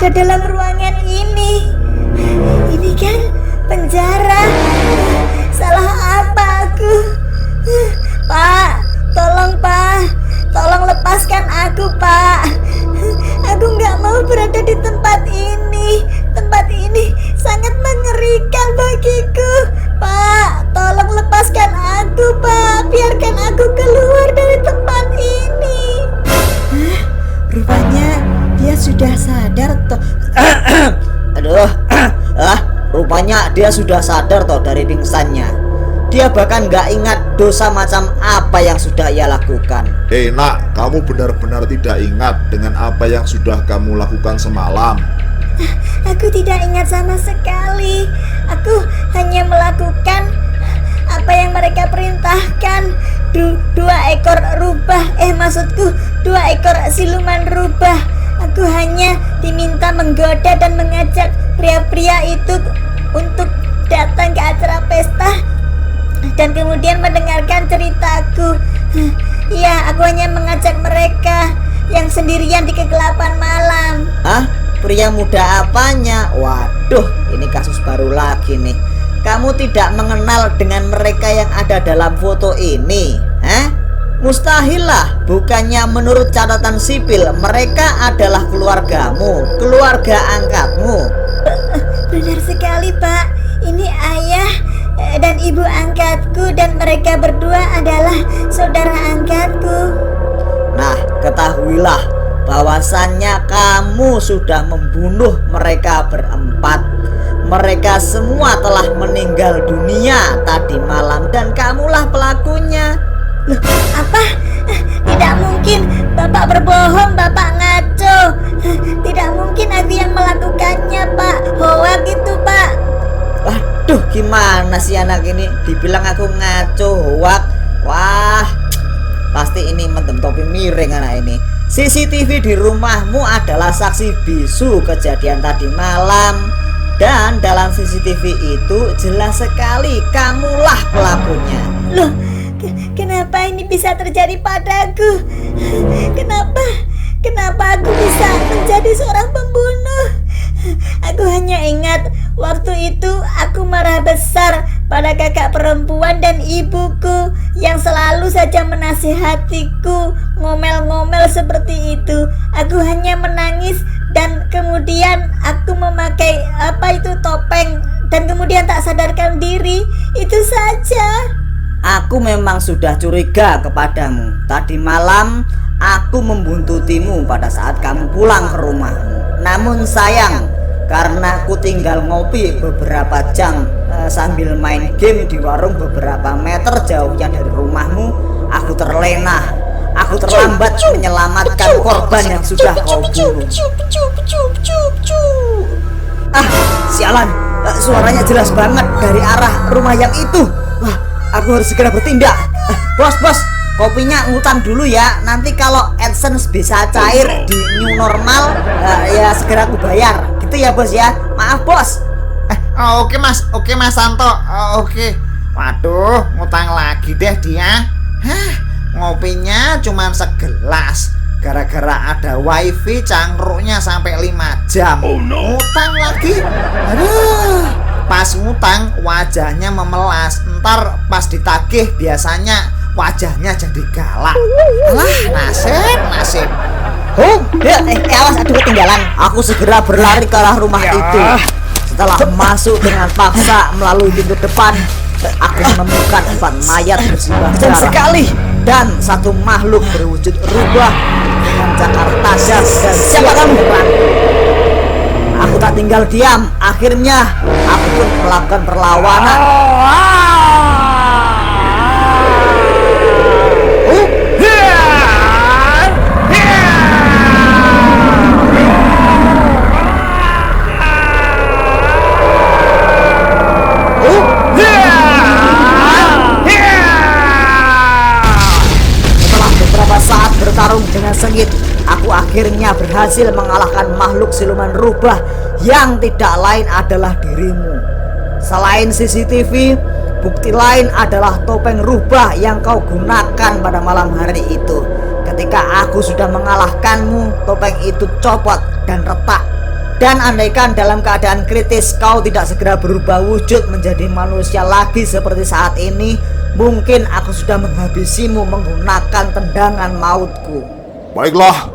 berada dalam ruangan ini? Ini kan penjara. Salah apa aku? Pak, tolong lepaskan aku, Pak. Aku nggak mau berada di tempat ini. Tempat ini sangat mengerikan bagiku. Pak, tolong lepaskan aku, Pak. Biarkan aku keluar dari tempat ini. Rupanya dia sudah sadar toh. Aduh, rupanya dia sudah sadar toh dari pingsannya. Dia bahkan gak ingat dosa macam apa yang sudah ia lakukan. Nak, kamu benar-benar tidak ingat dengan apa yang sudah kamu lakukan semalam. Aku tidak ingat sama sekali. Aku hanya melakukan apa yang mereka perintahkan. Dua ekor rubah, maksudku 2 ekor siluman rubah. Aku hanya diminta menggoda dan mengajak pria-pria itu untuk datang ke acara pesta dan kemudian mendengarkan ceritaku. Ya, aku hanya mengajak mereka yang sendirian di kegelapan malam. Hah? Pria muda apanya? Waduh, ini kasus baru lagi nih. Kamu tidak mengenal dengan mereka yang ada dalam foto ini? Mustahil lah. Bukannya menurut catatan sipil mereka adalah keluargamu, keluarga angkatmu. Benar sekali, Pak. Ini ayah dan ibu angkatku, dan mereka berdua adalah saudara angkatku. Nah, ketahuilah bahwasannya kamu sudah membunuh mereka berempat. Mereka semua telah meninggal dunia tadi malam dan kamulah pelakunya. Loh, apa? Tidak mungkin, Bapak berbohong, Bapak ngaco. Tidak mungkin aku yang melakukannya, Pak. Hoak itu, Pak. Waduh, gimana sih anak ini? Dibilang aku ngaco, hoak. Wah, pasti ini mendem topi miring anak ini. CCTV di rumahmu adalah saksi bisu kejadian tadi malam. Dan dalam CCTV itu jelas sekali kamulah pelakunya. Loh, kenapa ini bisa terjadi padaku? Kenapa aku bisa menjadi seorang pembunuh? Aku hanya ingat waktu itu aku marah besar pada kakak perempuan dan ibuku yang selalu saja menasihatiku ngomel-ngomel seperti itu. Aku hanya menangis dan kemudian aku memakai topeng dan kemudian tak sadarkan diri. Itu saja. Aku memang sudah curiga kepadamu. Tadi malam aku membuntutimu pada saat kamu pulang ke rumahmu. Namun sayang, karena aku tinggal ngopi beberapa jam sambil main game di warung beberapa meter jauhnya dari rumahmu, aku terlena. Aku terlambat menyelamatkan korban yang sudah kau bunuh. Sialan, suaranya jelas banget dari arah rumah yang itu. Wah, aku harus segera bertindak. Bos, kopinya ngutang dulu ya. Nanti kalau AdSense bisa cair di new normal, ya segera aku bayar. Gitu ya bos ya. Maaf bos. Oke mas Santo. Oke. Waduh, ngutang lagi deh dia. Ngopinya cuma segelas. Gara-gara ada wifi cangkruknya sampai 5 jam. Ngutang lagi. Aduh. Pas ngutang wajahnya memelas. Ntar pas ditagih biasanya wajahnya jadi galak. Alah, nasib. Awas, aduh ketinggalan. Aku segera berlari ke arah rumah itu. Setelah masuk dengan paksa melalui pintu depan, aku menemukan 4 mayat bersimbah darah sekali dan 1 makhluk berwujud rubah dengan cakar tajam dan siapa kamu? Aku tak tinggal diam. Akhirnya aku pun melakukan perlawanan. Bertarung dengan sengit, aku akhirnya berhasil mengalahkan makhluk siluman rubah yang tidak lain adalah dirimu. Selain CCTV, bukti lain adalah topeng rubah yang kau gunakan pada malam hari itu. Ketika aku sudah mengalahkanmu, topeng itu copot dan retak. Dan andaikan dalam keadaan kritis kau tidak segera berubah wujud menjadi manusia lagi seperti saat ini, mungkin aku sudah menghabisimu menggunakan tendangan mautku. Baiklah,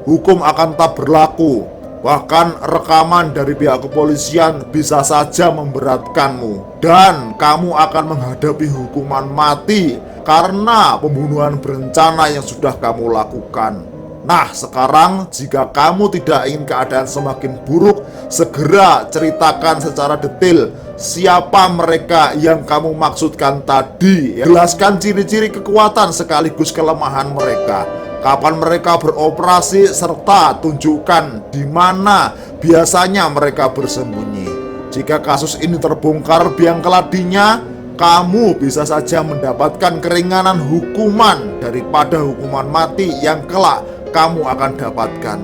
hukum akan tetap berlaku. Bahkan rekaman dari pihak kepolisian bisa saja memberatkanmu. Dan kamu akan menghadapi hukuman mati karena pembunuhan berencana yang sudah kamu lakukan. Nah, sekarang jika kamu tidak ingin keadaan semakin buruk, segera ceritakan secara detail siapa mereka yang kamu maksudkan tadi. Jelaskan ciri-ciri kekuatan sekaligus kelemahan mereka, kapan mereka beroperasi, serta tunjukkan di mana biasanya mereka bersembunyi. Jika kasus ini terbongkar biang keladinya, kamu bisa saja mendapatkan keringanan hukuman daripada hukuman mati yang kelak kamu akan dapatkan.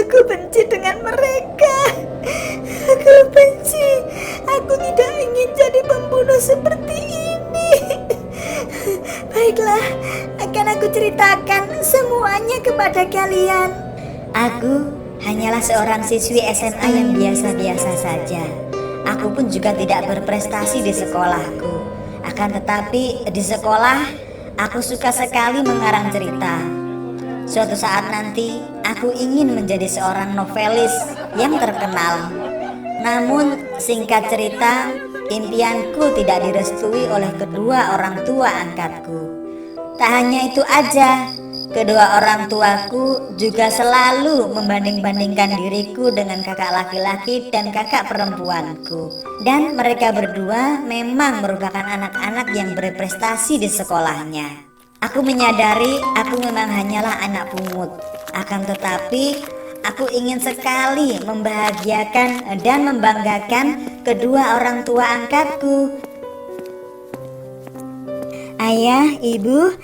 Aku benci dengan mereka. Aku benci. Aku tidak ingin jadi pembunuh seperti ini. Baiklah, akan aku ceritakan semuanya kepada kalian. Aku hanyalah seorang siswi SMA yang biasa-biasa saja. Aku pun juga tidak berprestasi di sekolahku. Akan tetapi di sekolah, aku suka sekali mengarang cerita. Suatu saat nanti, aku ingin menjadi seorang novelis yang terkenal. Namun, singkat cerita, impianku tidak direstui oleh kedua orang tua angkatku. Tak hanya itu aja, kedua orang tuaku juga selalu membanding-bandingkan diriku dengan kakak laki-laki dan kakak perempuanku. Dan mereka berdua memang merupakan anak-anak yang berprestasi di sekolahnya. Aku menyadari aku memang hanyalah anak pungut. Akan tetapi, aku ingin sekali membahagiakan dan membanggakan kedua orang tua angkatku. Ayah, ibu,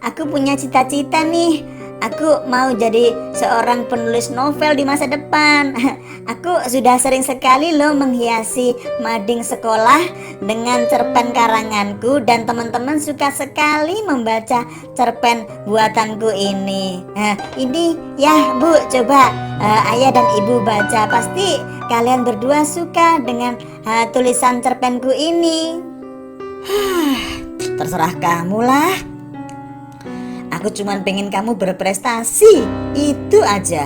aku punya cita-cita nih. Aku mau jadi seorang penulis novel di masa depan. Aku sudah sering sekali loh menghiasi mading sekolah dengan cerpen karanganku, dan teman-teman suka sekali membaca cerpen buatanku ini. Ini ya Bu, coba ayah dan ibu baca. Pasti kalian berdua suka dengan tulisan cerpenku ini. Terserah kamu lah. Aku cuma pengen kamu berprestasi, itu aja.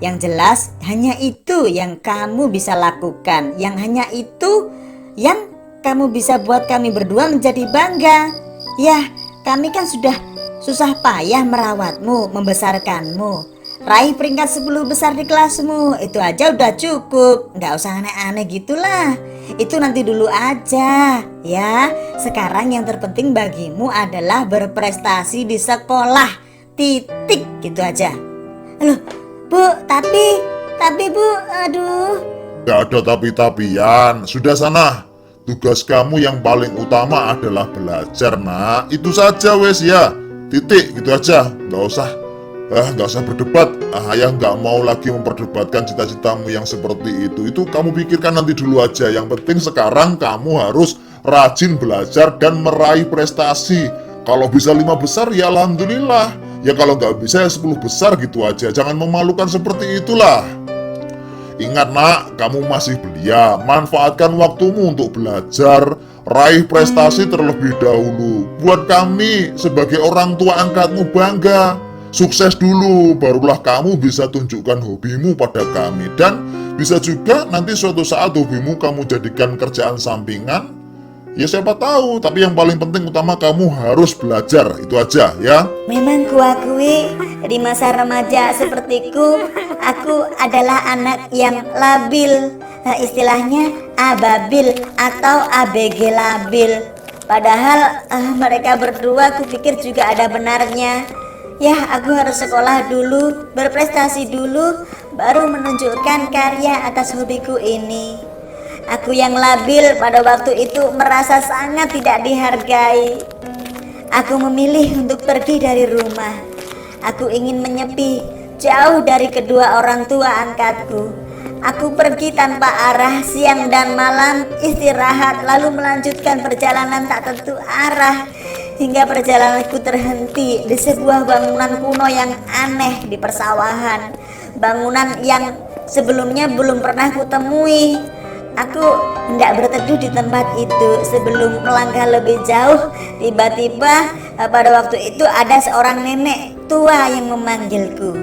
Yang jelas hanya itu yang kamu bisa lakukan. Yang hanya itu yang kamu bisa buat kami berdua menjadi bangga. Ya, kami kan sudah susah payah merawatmu, membesarkanmu. Raih peringkat 10 besar di kelasmu, itu aja udah cukup. Nggak usah aneh-aneh gitulah. Itu nanti dulu aja ya. Sekarang yang terpenting bagimu adalah berprestasi di sekolah. Titik, gitu aja. Loh Bu, tapi Bu, aduh. Gak ada tapi-tapian. Sudah sana. Tugas kamu yang paling utama adalah belajar, nak. Itu saja wes ya. Titik, gitu aja. Gak usah berdebat. Ayah gak mau lagi memperdebatkan cita-citamu yang seperti itu. Itu kamu pikirkan nanti dulu aja. Yang penting sekarang kamu harus rajin belajar dan meraih prestasi. Kalau bisa 5 besar ya alhamdulillah. Ya kalau gak bisa ya 10 besar gitu aja. Jangan memalukan seperti itulah. Ingat nak, kamu masih belia. Manfaatkan waktumu untuk belajar. Raih prestasi terlebih dahulu. Buat kami sebagai orang tua angkatmu bangga. Sukses dulu, barulah kamu bisa tunjukkan hobimu pada kami. Dan bisa juga nanti suatu saat hobimu kamu jadikan kerjaan sampingan. Ya siapa tahu, tapi yang paling penting utama kamu harus belajar. Itu aja ya. Memang kuakui di masa remaja sepertiku, aku adalah anak yang labil. Istilahnya ababil atau ABG labil. Padahal mereka berdua kupikir juga ada benarnya. Ya, aku harus sekolah dulu, berprestasi dulu, baru menunjukkan karya atas hobiku ini. Aku yang labil pada waktu itu merasa sangat tidak dihargai. Aku memilih untuk pergi dari rumah. Aku ingin menyepi, jauh dari kedua orang tua angkatku. Aku pergi tanpa arah, siang dan malam istirahat, lalu melanjutkan perjalanan tak tentu arah. Hingga perjalananku terhenti di sebuah bangunan kuno yang aneh di persawahan. bangunan yang sebelumnya belum pernah kutemui. Aku hendak berteduh di tempat itu. Sebelum melangkah lebih jauh, tiba-tiba pada waktu itu ada seorang nenek tua yang memanggilku.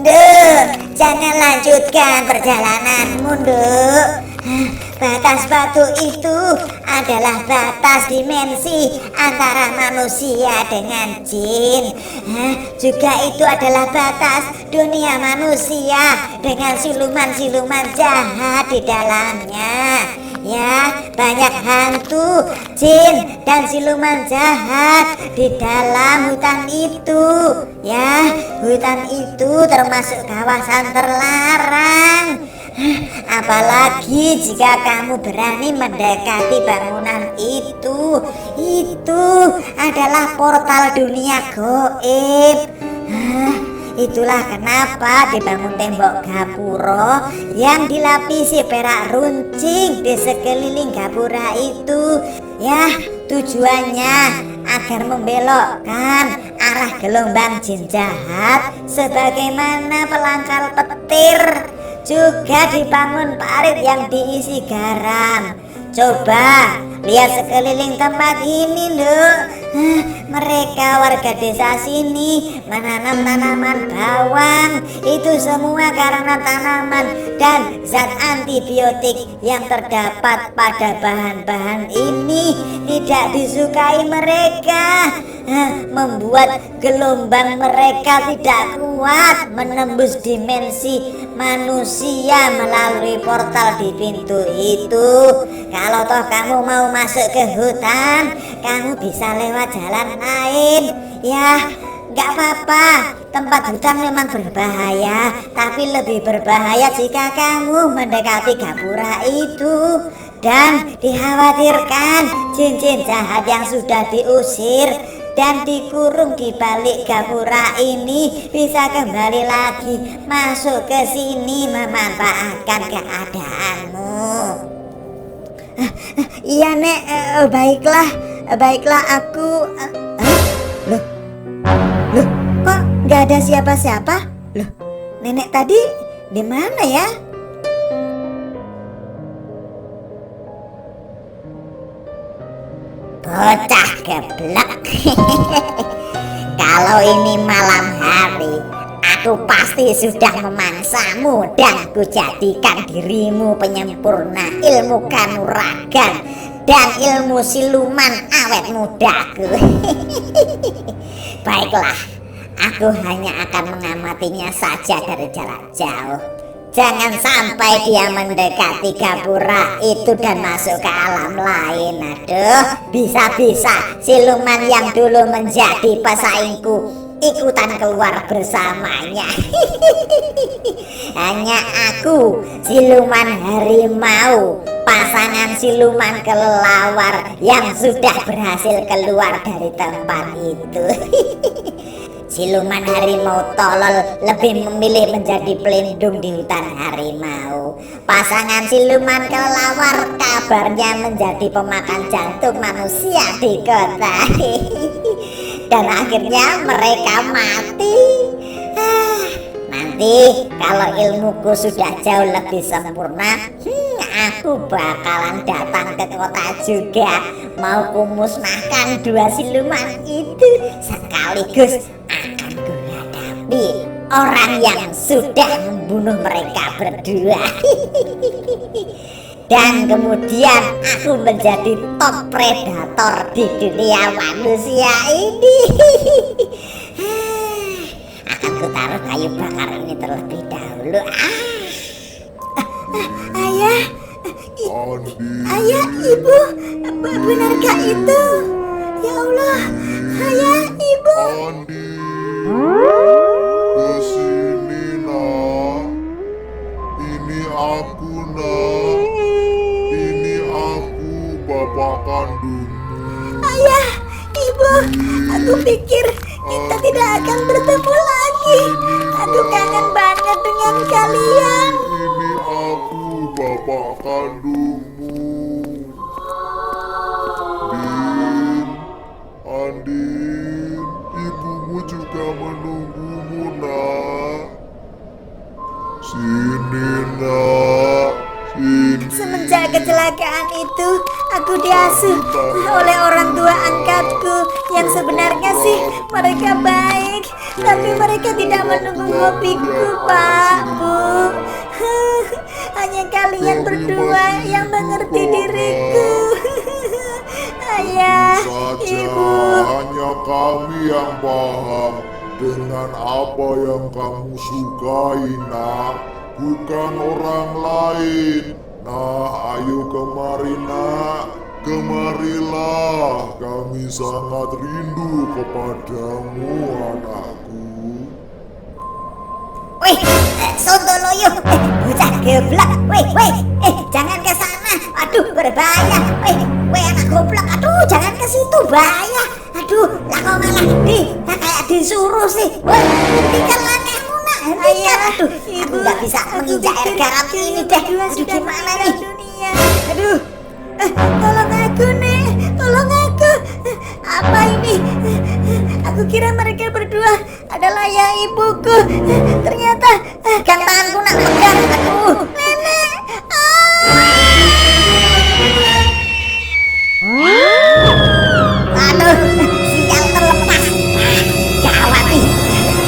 Duk, jangan lanjutkan perjalananmu, Duk. Batas batu itu adalah batas dimensi antara manusia dengan jin. Juga itu adalah batas dunia manusia dengan siluman-siluman jahat di dalamnya. Ya, banyak hantu, jin, dan siluman jahat di dalam hutan itu. Ya, hutan itu termasuk kawasan terlarang. Apalagi jika kamu berani mendekati bangunan itu. Itu adalah portal dunia goib. Itulah kenapa dibangun tembok gapura yang dilapisi perak runcing di sekeliling gapura itu. Ya, tujuannya agar membelokkan arah gelombang jin jahat sebagaimana pelangkal petir. Juga dibangun parit yang diisi garam. Coba lihat sekeliling tempat ini, Duk. Mereka warga desa sini menanam tanaman bawang. Itu semua karena tanaman dan zat antibiotik yang terdapat pada bahan-bahan ini tidak disukai mereka. Membuat gelombang mereka tidak kuat menembus dimensi manusia melalui portal di pintu itu. Kalau toh kamu mau masuk ke hutan, kamu bisa lewat jalan lain. Ya, gak apa-apa, tempat hutan memang berbahaya, tapi lebih berbahaya jika kamu mendekati gapura itu. Dan dikhawatirkan jin-jin jahat yang sudah diusir dan dikurung di balik gapura ini bisa kembali lagi masuk ke sini memanfaatkan keadaanmu. Iya, Nek, baiklah aku. Loh, kok nggak ada siapa-siapa? Loh, nenek tadi di mana ya? Bocah geblek. Kalau ini malam hari, aku pasti sudah memangsamu dan kujadikan dirimu penyempurna ilmu kanuragan dan ilmu siluman awet mudaku. Baiklah, aku hanya akan mengamatinya saja dari jarak jauh. Jangan sampai dia mendekati gapura itu dan masuk ke alam lain. Aduh, bisa-bisa siluman yang dulu menjadi pesaingku ikutan keluar bersamanya. Hanya aku, siluman harimau, pasangan siluman kelelawar yang sudah berhasil keluar dari tempat itu. Siluman harimau tolol lebih memilih menjadi pelindung di hutan harimau. Pasangan siluman kelelawar kabarnya menjadi pemakan jantung manusia di kota. Dan akhirnya mereka mati. Nanti kalau ilmuku sudah jauh lebih sempurna, aku bakalan datang ke kota juga. Mau kumusnahkan dua siluman itu sekaligus akan kuhadapi orang yang sudah membunuh mereka berdua. Dan kemudian aku menjadi top predator di dunia manusia ini. Akan kutaruh kayu bakar ini terlebih dahulu. Ayah, ibu, benarkah itu? Ya Allah, ayah, ibu. Andi, kesini nak. Ini aku nak. Ini aku bapak kandungmu. Ayah, ibu, aku pikir kita tidak akan bertemu lagi. Aku kangen banget dengan kalian. Ini aku bapak kandungmu. Andin, ibumu juga menunggumu nak. Sini nak, sini. Semenjak kecelakaan itu, aku diasuh oleh orang tua angkatku. Yang sebenarnya sih mereka baik, tapi mereka tidak mendukung hobiku, Pak, Bu. Hanya kalian berdua yang mengerti diriku. Ayah, Saja Ibu. hanya kami yang paham dengan apa yang kamu sukai, nak, bukan orang lain. Nah, ayo kemari, nak, kemarilah, kami sangat rindu kepadamu, anakku. Wih, Sontoloyo, bocah geblek, wih, jangan ke sana, aduh berbahaya, wih anak goblok, aduh jangan ke situ bahaya, aduh lah kok malah kayak disuruh sih, wih hentikan langkahmu nak, hentikan, aduh aku nggak bisa menginjak air garam ini deh, aduh gimana nih, Dunia. Aduh, tolong aku nih, tolong aku. Apa ini? Aku kira mereka berdua adalah ayah ibuku. Ternyata pegang tanganku nak, pegang, aduh, nenek. aduh, sial terlepas, gawat nih,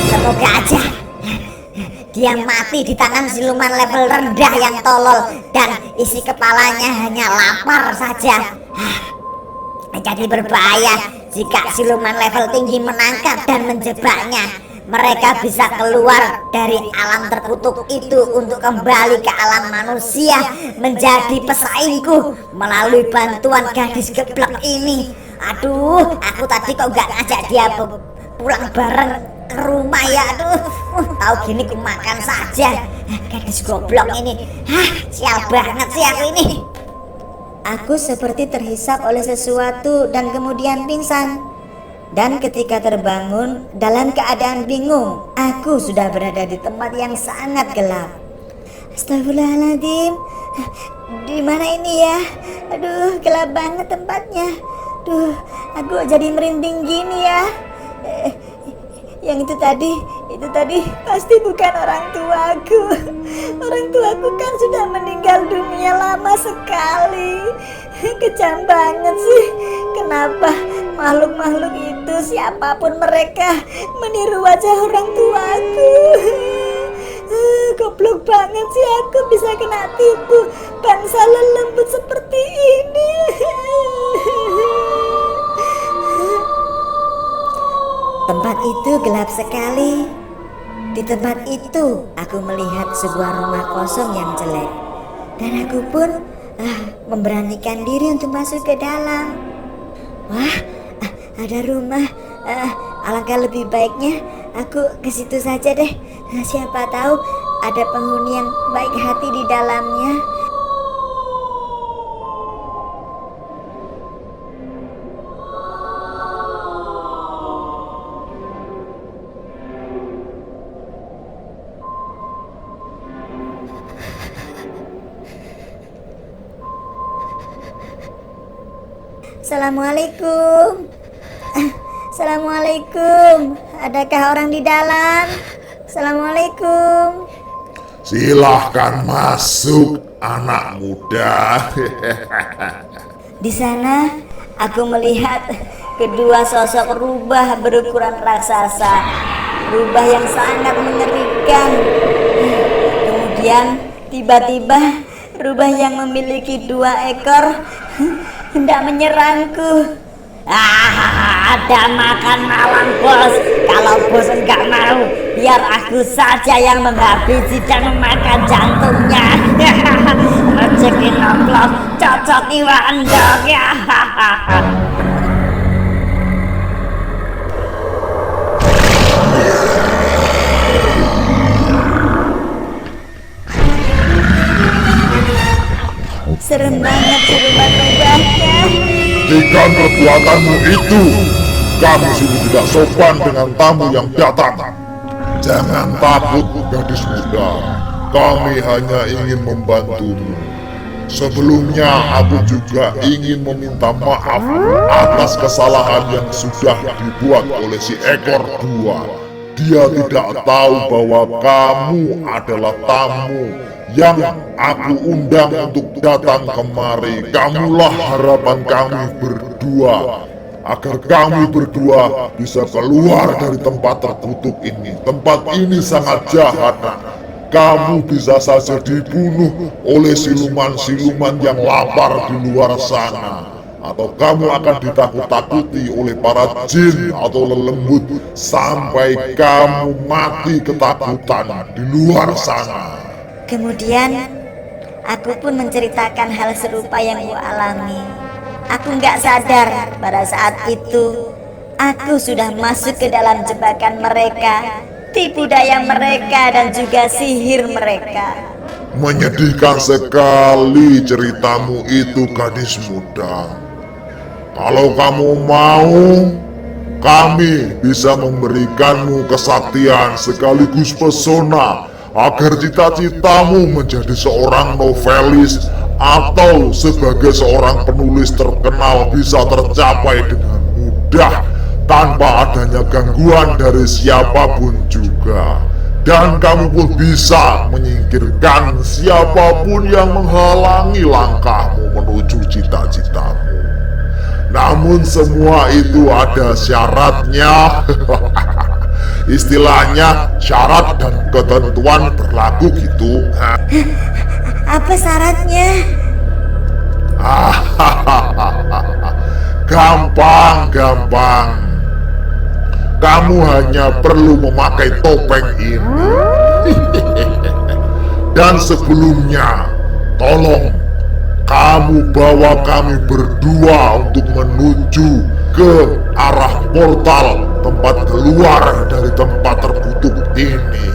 semoga aja dia mati di tangan siluman level rendah yang tolol dan isi kepalanya hanya lapar saja. Jadi berbahaya jika siluman level tinggi menangkap dan menjebaknya. Mereka bisa keluar dari alam terkutuk itu untuk kembali ke alam manusia menjadi pesaingku melalui bantuan gadis geblek ini. Aduh, aku tadi kok gak ngajak dia pulang bareng ke rumah ya. Aduh, tahu gini ku makan saja. Gadis goblok ini, sial banget sih aku ini. Aku seperti terhisap oleh sesuatu dan kemudian pingsan. Dan ketika terbangun dalam keadaan bingung, aku sudah berada di tempat yang sangat gelap. Astagfirullahaladzim, di mana ini ya? Aduh, gelap banget tempatnya. Duh, aku jadi merinding gini ya. Yang itu tadi pasti bukan orang tuaku. Orang tuaku kan sudah meninggal dunia lama sekali. Kejam banget sih. Kenapa makhluk-makhluk itu, siapapun mereka, meniru wajah orang tuaku? Goblok banget sih aku bisa kena tipu bangsa lelembut seperti ini. Tempat itu gelap sekali. Di tempat itu aku melihat sebuah rumah kosong yang jelek. Dan aku pun memberanikan diri untuk masuk ke dalam. Wah, ada rumah. Alangkah lebih baiknya aku ke situ saja deh. Siapa tahu ada penghuni yang baik hati di dalamnya. Assalamualaikum. Assalamualaikum. Adakah orang di dalam? Assalamualaikum. Silahkan masuk, anak muda. Di sana aku melihat kedua sosok rubah berukuran raksasa, rubah yang sangat mengerikan. Kemudian tiba-tiba rubah yang memiliki 2 ekor hendak menyerangku. Ada makan malam bos. Kalau bos enggak mau, biar aku saja yang menghabisi dan memakan jantungnya. Rezeki nomplok cocok iwandok ya. Serem banget siluman rubahnya. Hentikan perbuatanmu itu. Kamu sungguh tidak sopan dengan tamu yang datang. Jangan takut, gadis muda. Kami hanya ingin membantumu. Sebelumnya aku juga ingin meminta maaf atas kesalahan yang sudah dibuat oleh si ekor 2. Dia tidak tahu bahwa kamu adalah tamu yang aku undang untuk datang kemari. Kamulah harapan kami berdua, agar kami berdua bisa keluar dari tempat terkutuk ini. Tempat ini sangat jahat, nak. Kamu bisa saja dibunuh oleh siluman-siluman yang lapar di luar sana. Atau kamu akan ditakut-takuti oleh para jin atau lelembut sampai kamu mati ketakutan di luar sana. Kemudian aku pun menceritakan hal serupa yang ku alami. Aku nggak sadar pada saat itu aku sudah masuk ke dalam jebakan mereka, tipu daya mereka dan juga sihir mereka. Menyedihkan sekali ceritamu itu, gadis muda. Kalau kamu mau, kami bisa memberikanmu kesaktian sekaligus pesona agar cita-citamu menjadi seorang novelis atau sebagai seorang penulis terkenal bisa tercapai dengan mudah tanpa adanya gangguan dari siapapun juga. Dan kamu pun bisa menyingkirkan siapapun yang menghalangi langkahmu menuju cita-citamu. Namun semua itu ada syaratnya. Istilahnya syarat dan ketentuan berlaku gitu. Apa syaratnya? Gampang. Kamu hanya perlu memakai topeng ini. Dan sebelumnya, tolong kamu bawa kami berdua untuk menuju ke arah portal tempat keluar dari tempat terkutuk ini.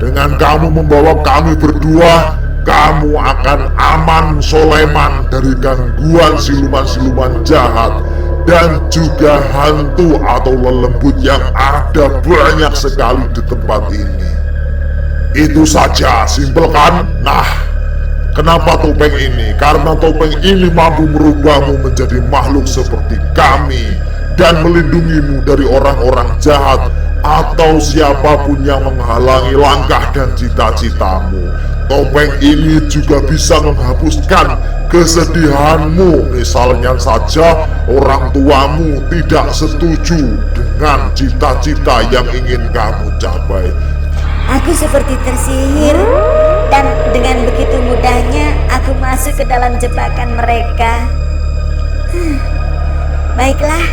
Dengan kamu membawa kami berdua, kamu akan aman soleman dari gangguan siluman-siluman jahat dan juga hantu atau lelembut yang ada banyak sekali di tempat ini. Itu saja, simpel kan? Nah, kenapa topeng ini? Karena topeng ini mampu merubahmu menjadi makhluk seperti kami dan melindungimu dari orang-orang jahat atau siapapun yang menghalangi langkah dan cita-citamu. Topeng ini juga bisa menghapuskan kesedihanmu. Misalnya saja orang tuamu tidak setuju dengan cita-cita yang ingin kamu capai. Aku seperti tersihir dan dengan begitu mudahnya aku masuk ke dalam jebakan mereka. Baiklah,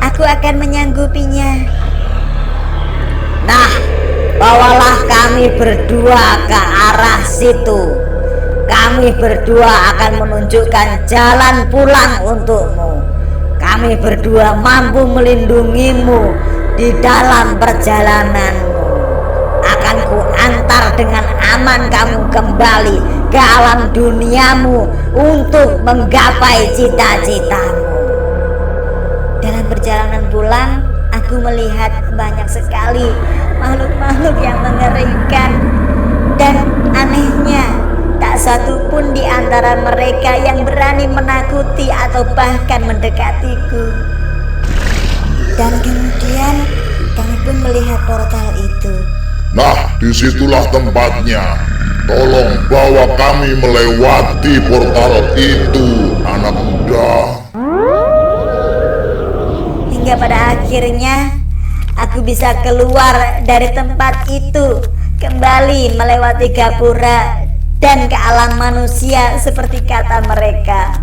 aku akan menyanggupinya. Nah, bawalah kami berdua ke arah situ. Kami berdua akan menunjukkan jalan pulang untukmu. Kami berdua mampu melindungimu di dalam perjalananmu. Akan ku antar dengan aman kamu kembali ke alam duniamu untuk menggapai cita-citamu. Dalam perjalanan pulang, aku melihat banyak sekali makhluk-makhluk yang mengerikan. Dan anehnya, tak satu pun di antara mereka yang berani menakuti atau bahkan mendekatiku. Dan kemudian kami pun melihat portal itu. Nah, disitulah tempatnya. Tolong bawa kami melewati portal itu, anak muda. Hingga pada akhirnya aku bisa keluar dari tempat itu, kembali melewati gapura dan ke alam manusia seperti kata mereka.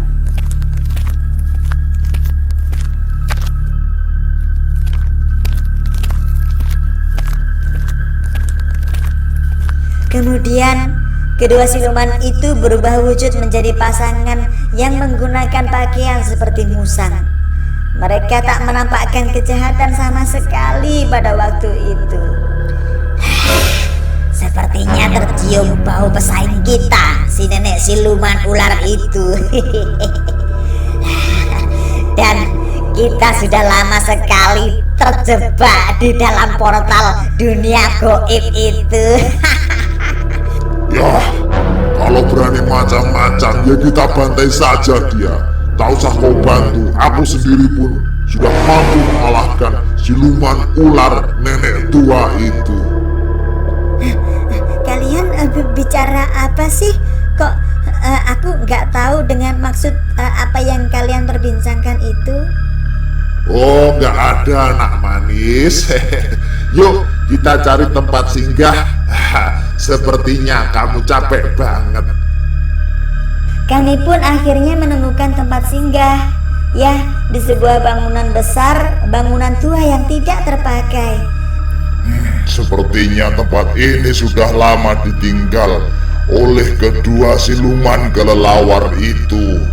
Kemudian kedua siluman itu berubah wujud menjadi pasangan yang menggunakan pakaian seperti musang. Mereka tak menampakkan kejahatan sama sekali pada waktu itu. Sepertinya tercium bau pesaing kita, si nenek siluman ular itu. Dan kita sudah lama sekali terjebak di dalam portal dunia goib itu. Ya, kalau berani macam-macam ya kita bantai saja dia. Tak usah kau bantu, aku sendiri pun sudah mampu mengalahkan siluman ular nenek tua itu. Kalian bicara apa sih? Kok aku nggak tahu dengan maksud apa yang kalian perbincangkan itu? Oh, nggak ada anak manis. Yuk kita cari tempat singgah. Sepertinya kamu capek banget. Kami pun akhirnya menemukan tempat singgah. Ya, di sebuah bangunan besar, bangunan tua yang tidak terpakai. Sepertinya tempat ini sudah lama ditinggal oleh kedua siluman kelelawar itu.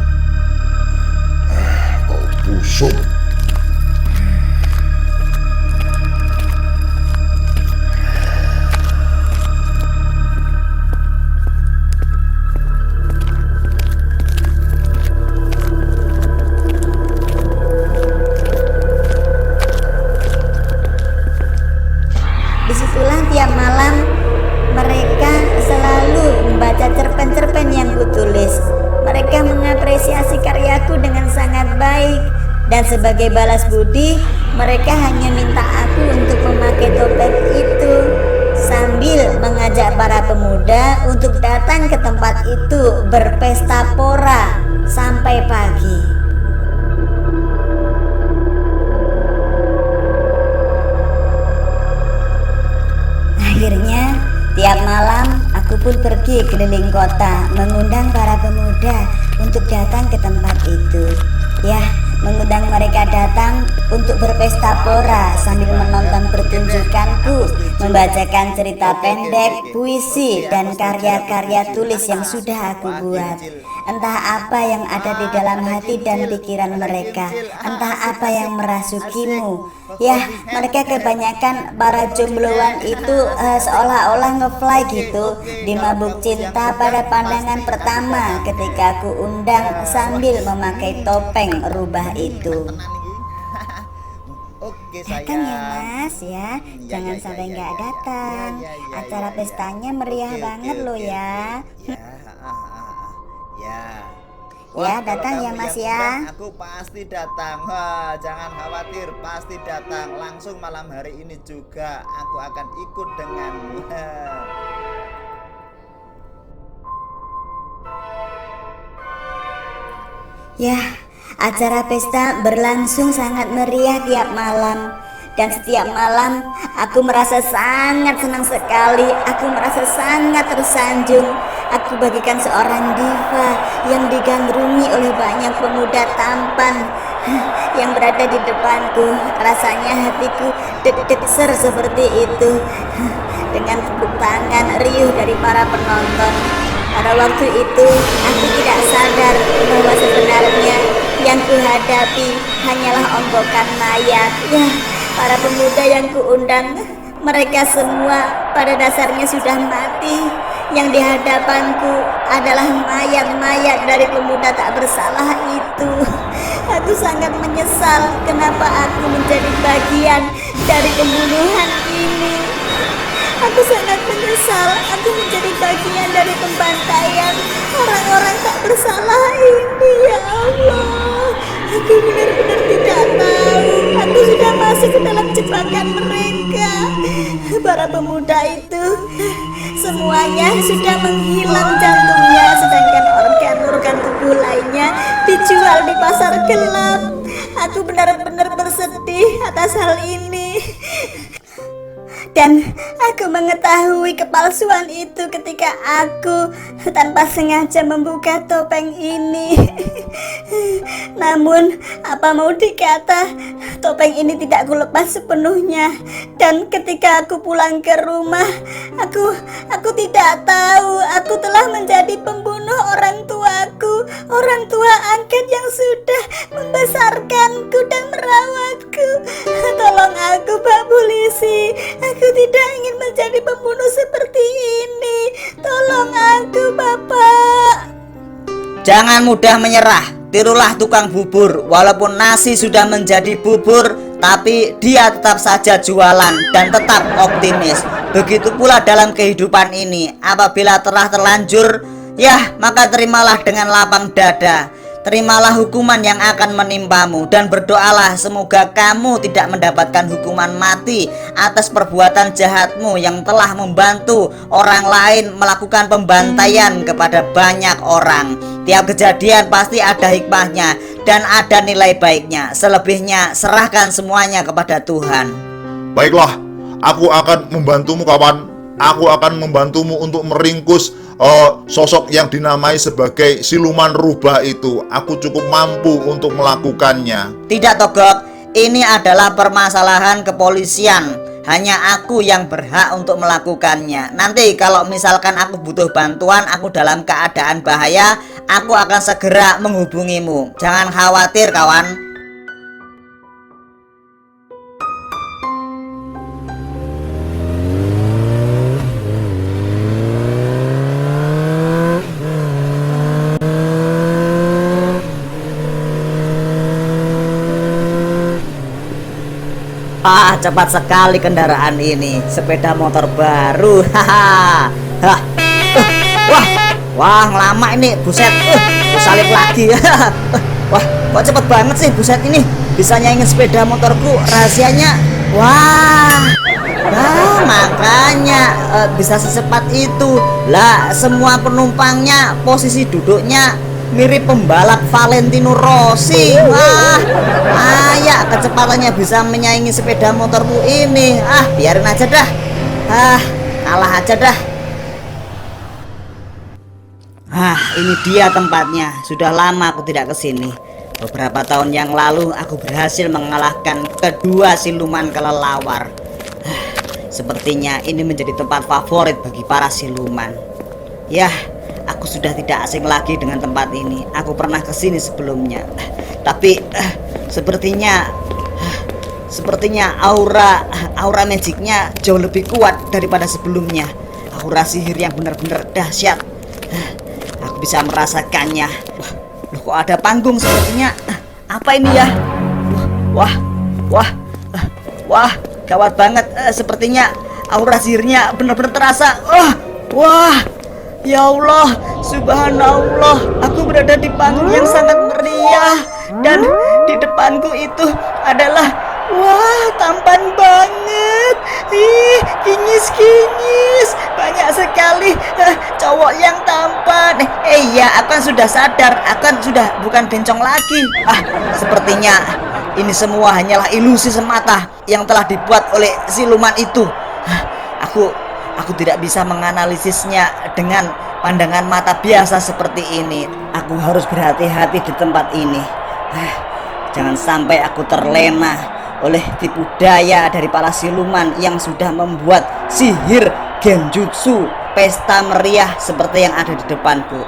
Bau busuk. Disitulah tiap malam mereka selalu membaca cerpen-cerpen yang kutulis. Mereka mengapresiasi karyaku dengan sangat baik. Dan sebagai balas budi, mereka hanya minta aku untuk memakai topeng itu, sambil mengajak para pemuda untuk datang ke tempat itu berpesta pora sampai pagi. Akhirnya, tiap malam aku pun pergi keliling kota mengundang para pemuda untuk datang ke tempat itu. Ya, mengundang mereka datang untuk berpesta pora sambil menonton pertunjukanku, membacakan cerita pendek, puisi, dan karya-karya tulis yang sudah aku buat. Entah apa yang ada di dalam hati dan pikiran mereka, entah apa yang merasukimu. Ya, mereka kebanyakan para jombloan itu seolah-olah ngefly gitu di mabuk cinta pada pandangan pertama ketika aku undang sambil memakai topeng rubah itu. Oke Datang ya sayang. mas ya, jangan sampai nggak datang. Acara pestanya meriah banget loh ya. Ya. Ya, kalau datang ya, kamu Mas, yang ya. undang, aku pasti datang. Jangan khawatir, pasti datang. Langsung malam hari ini juga aku akan ikut denganmu. Ya, acara pesta berlangsung sangat meriah tiap malam. Dan setiap malam aku merasa sangat senang sekali. Aku merasa sangat tersanjung. Aku bagikan seorang diva yang digandrungi oleh banyak pemuda tampan yang berada di depanku. Rasanya hatiku deg-deg seperti itu. Dengan tepuk tangan riuh dari para penonton. Pada waktu itu aku tidak sadar bahwa sebenarnya yang kuhadapi hanyalah onggokan mayat. Ya, para pemuda yang kuundang, mereka semua pada dasarnya sudah mati. Yang di hadapanku adalah mayat-mayat dari pemuda tak bersalah itu. Aku sangat menyesal kenapa aku menjadi bagian dari pembunuhan ini. Aku sangat menyesal aku menjadi bagian dari pembantaian orang-orang tak bersalah ini, ya Allah. Aku benar-benar tidak tahu. Aku sudah masuk ke dalam jebakan mereka. Para pemuda itu semuanya sudah menghilang jantungnya, sedangkan organ-organ tubuh lainnya dijual di pasar gelap. Aku benar-benar bersedih atas hal ini. Dan aku mengetahui kepalsuan itu ketika aku tanpa sengaja membuka topeng ini. Namun apa mau dikata, topeng ini tidak kulepas sepenuhnya. Dan ketika aku pulang ke rumah, aku tidak tahu aku telah menjadi pembunuh orang tuaku, orang tua angkat yang sudah membesarkanku dan merawatku. Tolong aku, Pak Polisi. Aku tidak ingin menjadi pembunuh seperti ini. Tolong aku, Bapak. Jangan mudah menyerah. Tirulah tukang bubur. Walaupun nasi sudah menjadi bubur, tapi dia tetap saja jualan dan tetap optimis. Begitu pula dalam kehidupan ini. Apabila telah terlanjur, ya maka terimalah dengan lapang dada. terimalah hukuman yang akan menimpamu dan berdoalah semoga kamu tidak mendapatkan hukuman mati atas perbuatan jahatmu yang telah membantu orang lain melakukan pembantaian kepada banyak orang. Tiap kejadian pasti ada hikmahnya dan ada nilai baiknya. Selebihnya serahkan semuanya kepada Tuhan. Baiklah, aku akan membantumu kawan. Aku akan membantumu untuk meringkus sosok yang dinamai sebagai siluman rubah itu. Aku cukup mampu untuk melakukannya. Tidak, Togok, ini adalah permasalahan kepolisian. Hanya aku yang berhak untuk melakukannya. Nanti kalau misalkan aku butuh bantuan, aku dalam keadaan bahaya, aku akan segera menghubungimu. Jangan khawatir, kawan. Cepat sekali kendaraan ini. Sepeda motor baru. Haha. Wah, lama ini, buset. Salip lagi. Wah, kok cepet banget sih buset ini. Bisa nyaingin sepeda motorku. Rahasianya. Wah, makanya bisa secepat itu. Lah, semua penumpangnya posisi duduknya mirip pembalap Valentino Rossi. Wah, ya kecepatannya bisa menyaingi sepeda motorku ini. Biarin aja dah. Kalah aja dah. Ini dia tempatnya. Sudah lama aku tidak kesini. Beberapa tahun yang lalu aku berhasil mengalahkan kedua siluman kelelawar. Sepertinya ini menjadi tempat favorit bagi para siluman. Aku sudah tidak asing lagi dengan tempat ini. Aku pernah kesini sebelumnya. Tapi sepertinya aura magicnya jauh lebih kuat daripada sebelumnya. Aura sihir yang benar-benar dahsyat. Aku bisa merasakannya. Loh, kok ada panggung sepertinya? Apa ini ya? Wah, gawat banget. Sepertinya aura sihirnya benar-benar terasa. Ya Allah, subhanallah, aku berada di panggung yang sangat meriah. Dan di depanku itu adalah, tampan banget. Kinyis, banyak sekali cowok yang tampan. Aku kan sudah sadar, aku kan sudah bukan bencong lagi. Sepertinya ini semua hanyalah ilusi semata yang telah dibuat oleh siluman itu. Aku tidak bisa menganalisisnya dengan pandangan mata biasa seperti ini. Aku harus berhati-hati di tempat ini. Jangan sampai aku terlena oleh tipu daya dari para siluman yang sudah membuat sihir genjutsu pesta meriah seperti yang ada di depanku.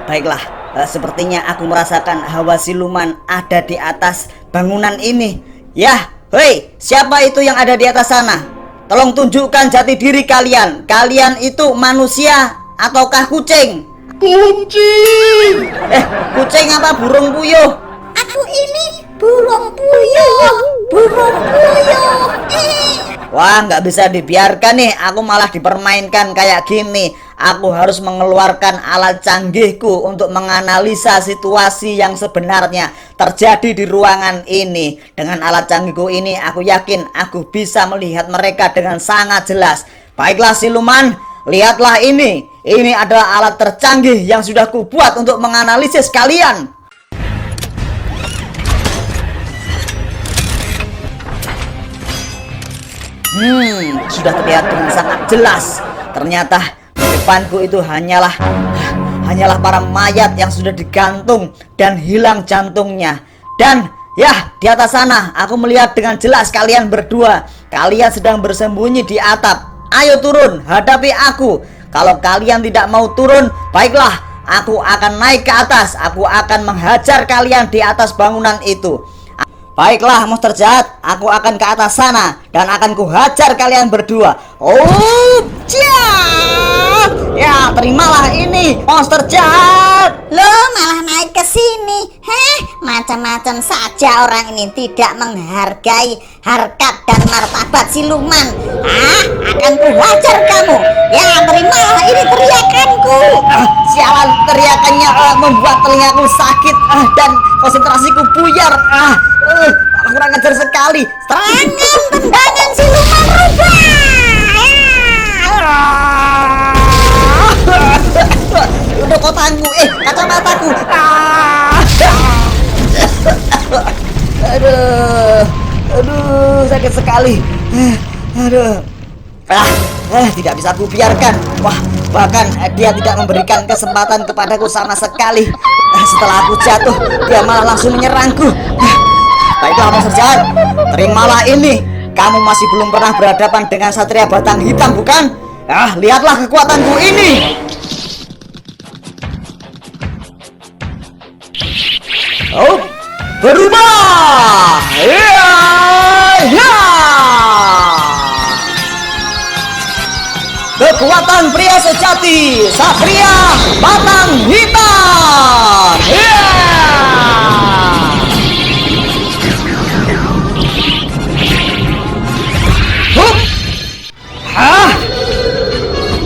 Baiklah, sepertinya aku merasakan hawa siluman ada di atas bangunan ini. Hei, siapa itu yang ada di atas sana? Tolong tunjukkan jati diri kalian. Kalian itu manusia ataukah kucing? Kucing! Kucing apa burung puyuh? Aku ini burung puyuh. Wah, nggak bisa dibiarkan nih. Aku malah dipermainkan kayak gini. Aku harus mengeluarkan alat canggihku untuk menganalisa situasi yang sebenarnya terjadi di ruangan ini. Dengan alat canggihku ini, aku yakin aku bisa melihat mereka dengan sangat jelas. Baiklah siluman, lihatlah ini. Ini adalah alat tercanggih yang sudah kubuat untuk menganalisis kalian. Sudah terlihat dengan sangat jelas. Ternyata di depanku itu hanyalah para mayat yang sudah digantung dan hilang jantungnya. Dan di atas sana aku melihat dengan jelas kalian berdua. Kalian sedang bersembunyi di atap. Ayo turun, hadapi aku. Kalau kalian tidak mau turun, baiklah, aku akan naik ke atas. Aku akan menghajar kalian di atas bangunan itu. Baiklah monster jahat, aku akan ke atas sana dan akan kuhajar kalian berdua. Ya, terimalah ini, monster jahat. Lo malah naik ke sini. Heh, macam-macam saja orang ini tidak menghargai harkat dan martabat siluman. Akan kuhajar kamu. Ya, terimalah ini teriakanku. Sialan, teriakannya membuat telingaku sakit dan konsentrasiku buyar. Kurang ajar sekali. Serangan tendangan siluman rubah. Udah kotaku, kacamataku. Aduh, sakit sekali. Aduh. Tidak bisa aku biarkan. Wah, bahkan dia tidak memberikan kesempatan kepadaku sama sekali. Setelah aku jatuh, dia malah langsung menyerangku. Baiklah, monster jahat, terimalah ini. Kamu masih belum pernah berhadapan dengan Satria Batang Hitam, bukan? Lihatlah kekuatanku ini. Oh, berubah. Kekuatan pria sejati, Satria Batang Hitam.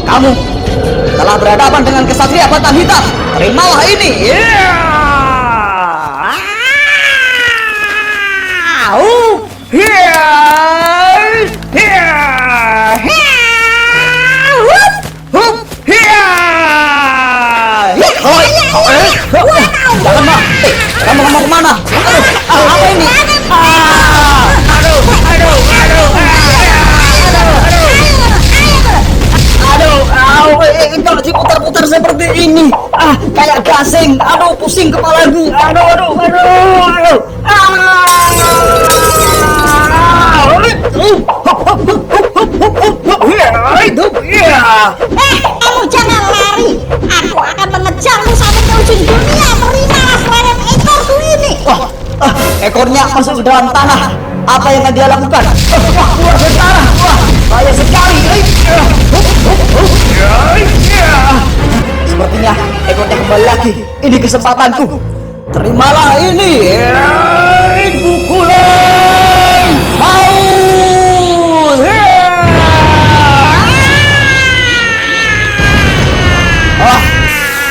Kamu telah berhadapan dengan kesatria Batang Hitam. Terimalah ini. Jangan, Mak. Kamu mau kemana? Apa ini? Kalau diputar-putar seperti ini, kayak gasing. Aduh, pusing kepalaku. Aduh. Kamu jangan lari. Aku akan mengejarmu sampai ke ujung dunia. Terimalah serangan ekorku ini. Ekornya masuk ke dalam tanah. Apa yang akan dia lakukan? Wah, keluar dari tanah. Wah, bahaya sekali. Sepertinya ekornya kembali lagi. Ini kesempatanku. Terimalah ini. Pukulan maut.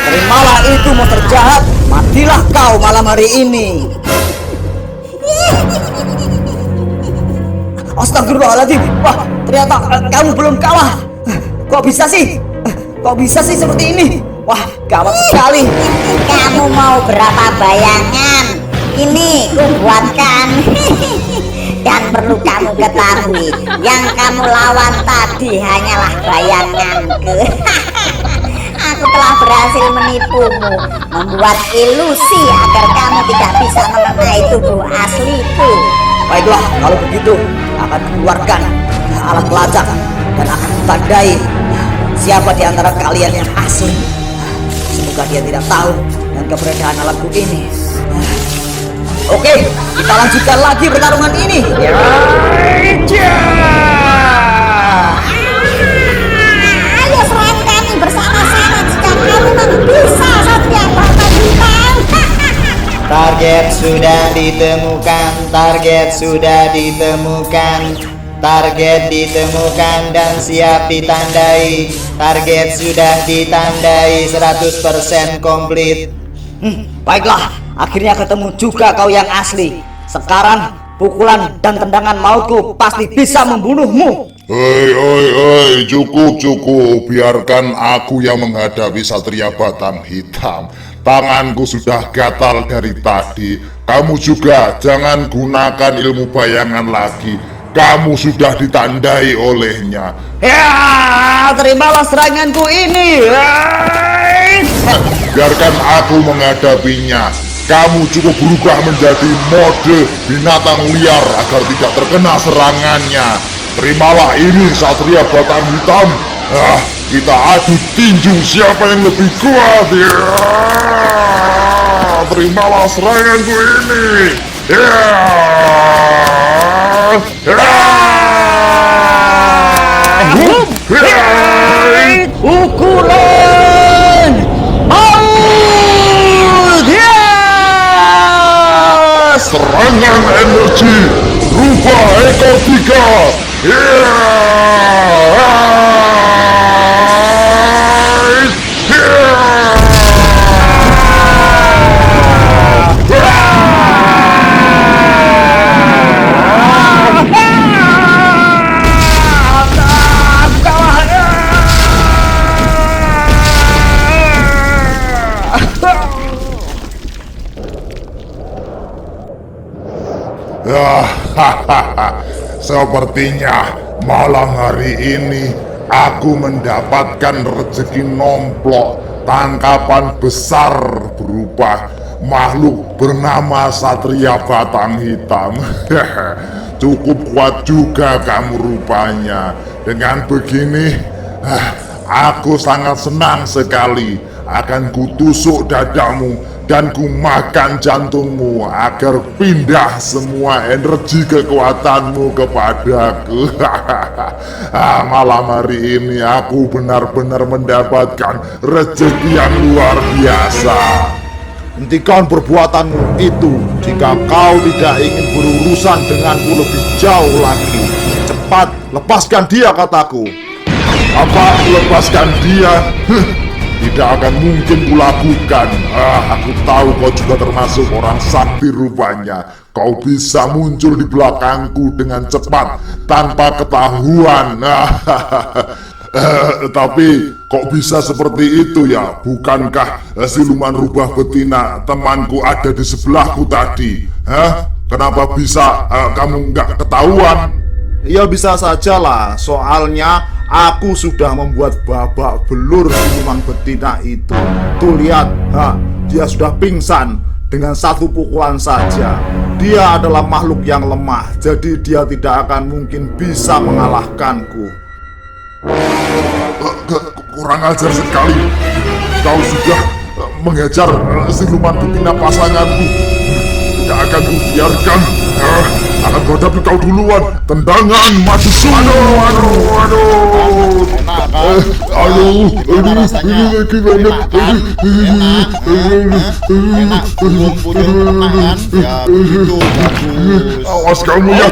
Terimalah itu, monster jahat. Matilah kau malam hari ini. Astagfirullahaladzim. Wah, ternyata kamu belum kalah. Kok bisa sih seperti ini? Wah, gawat sekali. Kamu mau berapa bayangan? Ini kubuatkan. Dan perlu kamu ketahui, yang kamu lawan tadi hanyalah bayanganku. Aku telah berhasil menipumu, membuat ilusi agar kamu tidak bisa mengenai tubuh asliku. Baiklah, kalau begitu akan keluarkan alat pelacak dan akan tandai siapa di antara kalian yang asli. Semoga dia tidak tahu dan keberadaan alatku ini. Oke, kita lanjutkan lagi pertarungan ini. Ayo serang kami bersama-sama jika kamu memang bisa, Satria Batang Hitam. Target sudah ditemukan, target ditemukan dan siap ditandai. Target sudah ditandai 100% komplit. Baiklah, akhirnya ketemu juga kau yang asli. Sekarang pukulan dan tendangan mautku pasti bisa membunuhmu. Hei, cukup. Biarkan aku yang menghadapi Satria Batang Hitam. Tanganku sudah gatal dari tadi. Kamu juga jangan gunakan ilmu bayangan lagi. Kamu sudah ditandai olehnya. Ya, terimalah seranganku ini. Biarkan aku menghadapinya. Kamu cukup berubah menjadi mode binatang liar agar tidak terkena serangannya. Terimalah ini, Satria Batang Hitam. Kita adu tinju siapa yang lebih kuat. Terimalah seranganku ini. Pukulan maut! Yes! Serangan energi rubah ekor 3. Sepertinya malam hari ini aku mendapatkan rezeki nomplok tangkapan besar berupa makhluk bernama Satria Batang Hitam. Cukup kuat juga kamu rupanya. Dengan begini, aku sangat senang sekali. Akan kutusuk dadamu dan kumakan jantungmu agar pindah semua energi kekuatanmu kepadaku. Malam hari ini aku benar-benar mendapatkan rezeki yang luar biasa. Hentikan perbuatanmu itu jika kau tidak ingin berurusan denganku lebih jauh lagi. Cepat, lepaskan dia kataku. Apa lepaskan dia? Tidak akan mungkin kulakukan. Aku tahu kau juga termasuk orang sakti rupanya. Kau bisa muncul di belakangku dengan cepat tanpa ketahuan. Tapi kok bisa seperti itu ya? Bukankah siluman rubah betina temanku ada di sebelahku tadi? Kenapa bisa kamu nggak ketahuan? Ya bisa saja lah, soalnya aku sudah membuat babak belur siluman betina itu. Tuh lihat, dia sudah pingsan dengan satu pukulan saja. Dia adalah makhluk yang lemah, jadi dia tidak akan mungkin bisa mengalahkanku. Kurang ajar sekali. Kau sudah mengejar siluman betina pasanganku. Tidak akan kubiarkan. Akan menghadapi kau duluan. Tendangan maju semua. Awas kamu ya.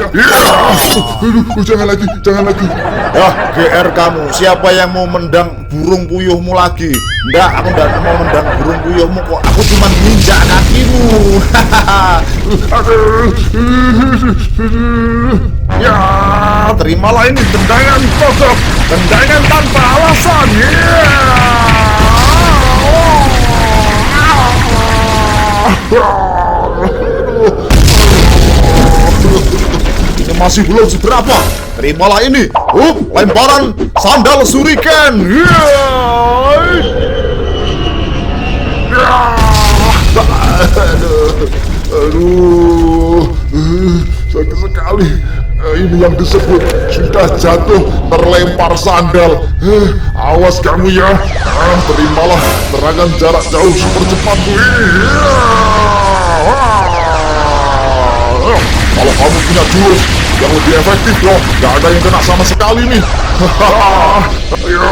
Jangan lagi. GR kamu, siapa yang mau mendang burung puyuhmu lagi? Enggak, aku enggak mau mendang burung puyuhmu kok. Aku cuma nginjak kakimu. Ya, terimalah ini tendangan kosong. Tendangan tanpa alasan. Ini masih belum seberapa. Terimalah ini. Lemparan sandal shuriken. Aduh, sakit sekali. Ini yang disebut sudah jatuh terlempar sandal. Awas kamu ya. Terimalah serangan jarak jauh super cepatku ini. Kalau kamu punya jurus yang lebih efektif loh, gak ada yang kena sama sekali nih. Ya,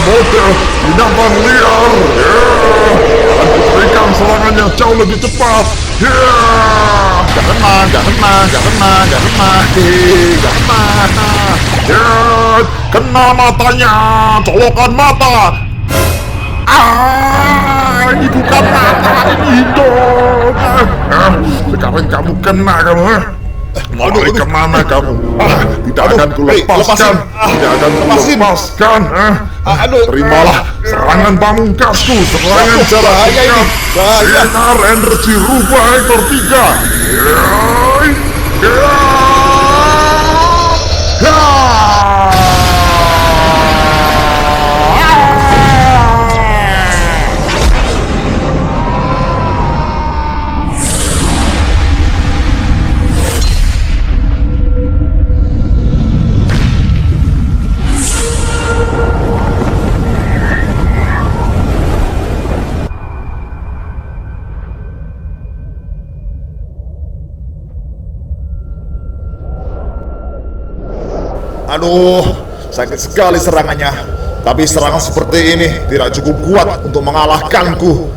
model binatang liar. Dan kuberikan serangan yang jauh lebih cepat. Gak kena. Kena matanya, colokan mata. Ini bukan mata, ini hidung. Sekarang kamu kena kamu. Mau lari kemana kamu? Tidak akan kulepaskan. Tidak akan kulepaskan. Terimalah serangan pamungkasku. Serangan jarak dekat. Sinar energi rubah ekor 3. Aduh, sakit sekali serangannya. Tapi serangan seperti ini tidak cukup kuat untuk mengalahkanku.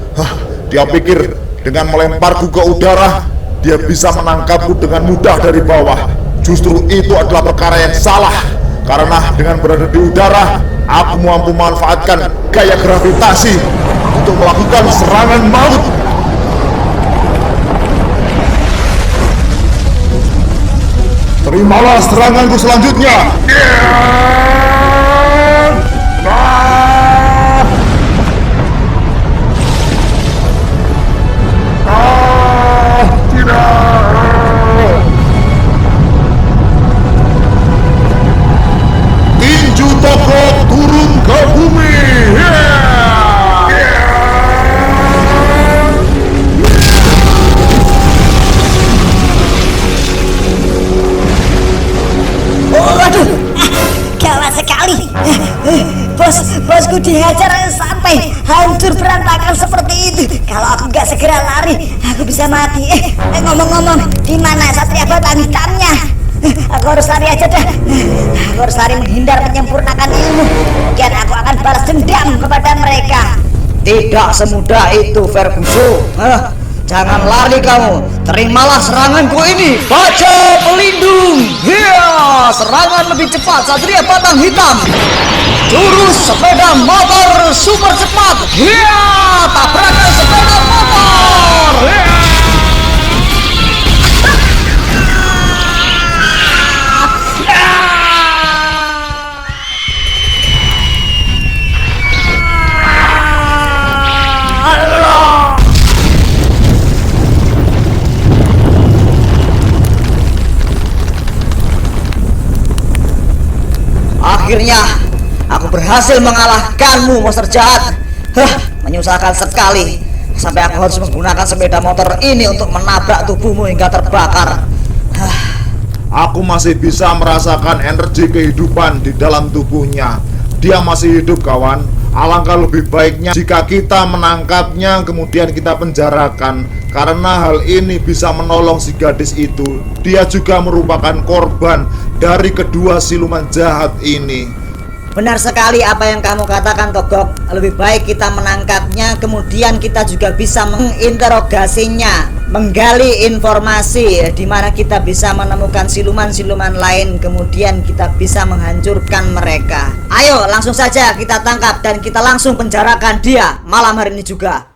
Dia pikir dengan melemparku ke udara, dia bisa menangkapku dengan mudah dari bawah. Justru itu adalah perkara yang salah. Karena dengan berada di udara, aku mampu memanfaatkan gaya gravitasi untuk melakukan serangan maut. Terimalah seranganku selanjutnya. Tinju toko turun ke bumi. Waduh, gawat sekali. Bosku dihajar sampai hancur berantakan seperti itu. Kalau aku nggak segera lari, aku bisa mati. Ngomong-ngomong, di mana Satria Batang Hitamnya? Aku harus lari aja dah. Aku harus lari menghindar menyempurnakan ilmu. Mungkin aku akan balas dendam kepada mereka. Tidak semudah itu, Ferguson. Jangan lari kamu. Terimalah seranganku ini. Baja pelindung. Serangan lebih cepat Satria Batang Hitam. Jurus sepeda motor super cepat. Tabrakan sepeda motor. Akhirnya aku berhasil mengalahkanmu, monster jahat. Menyusahkan sekali. Sampai aku harus menggunakan sepeda motor ini untuk menabrak tubuhmu hingga terbakar. Aku masih bisa merasakan energi kehidupan di dalam tubuhnya. Dia masih hidup, kawan. Alangkah lebih baiknya jika kita menangkapnya kemudian kita penjarakan. Karena hal ini bisa menolong si gadis itu. Dia juga merupakan korban dari kedua siluman jahat ini. Benar sekali apa yang kamu katakan, Togok. Lebih baik kita menangkapnya, kemudian kita juga bisa menginterogasinya, menggali informasi di mana kita bisa menemukan siluman-siluman lain, kemudian kita bisa menghancurkan mereka. Ayo, langsung saja kita tangkap dan kita langsung penjarakan dia malam hari ini juga.